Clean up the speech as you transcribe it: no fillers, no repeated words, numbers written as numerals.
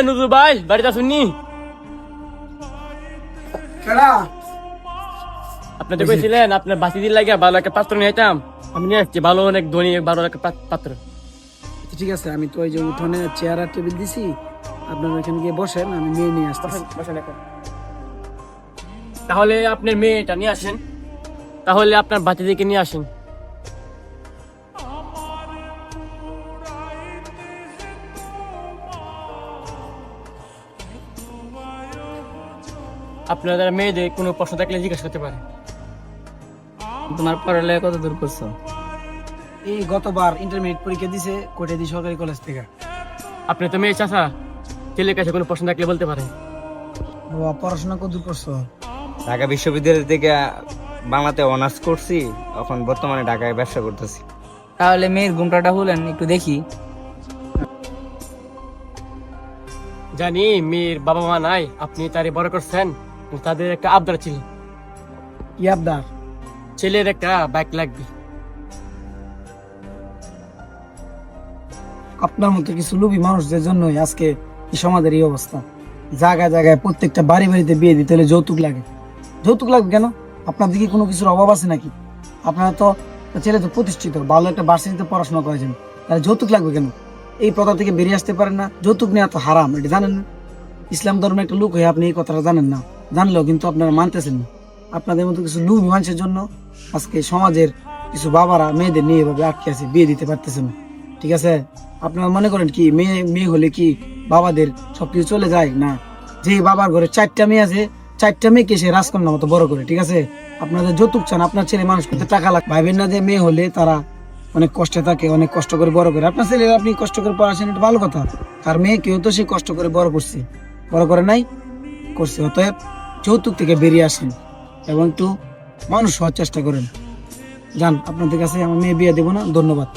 নুরু ভাই বাড়িতে শুননি আপনি তো কইছিলেন আপনার বাসি দিন লাগে ভালো একটা পাত্র নিয়ে আইতাম। আমি নিয়ে আসছি ভালো অনেক ধনী ভালো একটা পাত্র। ঠিক আছে, আমি তো ওই যে উঠোনে চেয়ার আর টেবিল দিছি, আপনার ওইখানে গিয়ে বসেন, আমি মেয়ে নিয়ে আসতেছি। তাহলে আপনার মেয়েটা নিয়ে আসেন, তাহলে আপনার বাচ্চাদেরকে নিয়ে আসেন। আপনাদের মেয়েদের কোনো প্রশ্ন থাকলে জিজ্ঞাসা করতে পারে। তোমার পড়ালেখা কত দূর করছো? এই গতবার ইন্টারমিডিয়েট পরীক্ষা দিছে কোটাদি সরকারি কলেজ থেকে। আপনি তো মেয়ে চাচা, ছেলের কাছে কোনো প্রশ্ন থাকলে বলতে পারেন। বাবা, পড়াশোনা কত দূর করছো? ঢাকা বিশ্ববিদ্যালয় থেকে বাংলাতে অনার্স করছি, এখন বর্তমানে ঢাকায় ব্যবসা করতেছি। তাহলে মেয়ের ঘুমটাটা হলেন একটু দেখি। জানি মেয়ের বাবা মা নাই, আপনি তারে বড় করছেন, তাদের একটা আবদার ছিল, কি আবদার? ছেলের একটা বাইক লাগবে। আপনার মতো কিছু লোভী মানুষদের জন্যই আজকে এই সমাজের এই অবস্থা। জায়গায় জায়গায় প্রত্যেকটা বাড়ি বাড়িতে বিয়ে দিতে হলে যৌতুক লাগে। যৌতুক লাগবে কেন? আপনার দিকে কোনো কিছুর অভাব আছে নাকি? আপনারা তো ছেলে তো প্রতিষ্ঠিত, ভালো একটা ভার্সিটিতে পড়াশোনা করেছেন, তাহলে যৌতুক লাগবে কেন? এই প্রথা থেকে বেরিয়ে আসতে পারেন না? যৌতুক নেওয়া তো হারাম, এটা জানেন না? ইসলাম ধর্মের একটা লোক হয়ে আপনি এই কথাটা জানেন না, জানলেও কিন্তু আপনারা মানতেছেন না। আপনাদের মতো কিছু লোভী মানুষের জন্য আজকে সমাজের কিছু বাবারা মেয়েদের নিয়ে এভাবে আটকে আছে, বিয়ে দিতে পারতেছে না। ঠিক আছে, আপনারা মনে করেন কি মেয়ে মেয়ে হলে কি বাবাদের সবকিছু চলে যায়? না, যে বাবার ঘরে 4টা মেয়ে আছে, 4টা মেয়েকে সে রাজকন্যার মতো বড় করে। ঠিক আছে, আপনাদের যৌতুক চান, আপনার ছেলে মানুষ করতে টাকা লাগে, ভাইবেন না যে মেয়ে হলে তারা অনেক কষ্টে থাকে, অনেক কষ্ট করে বড় করে। আপনার ছেলে আপনি কষ্ট করে পড়াশোনা, এটা ভালো কথা। আর মেয়ে কেউ তো সে কষ্ট করে বড় করছে, বড় করে নাই, করছে। অতএব যৌতুক থেকে বেরিয়ে আসেন এবং একটু মানুষ হওয়ার চেষ্টা করেন। যান, আপনাদের কাছে আমার মেয়ে বিয়ে দেবো না। ধন্যবাদ।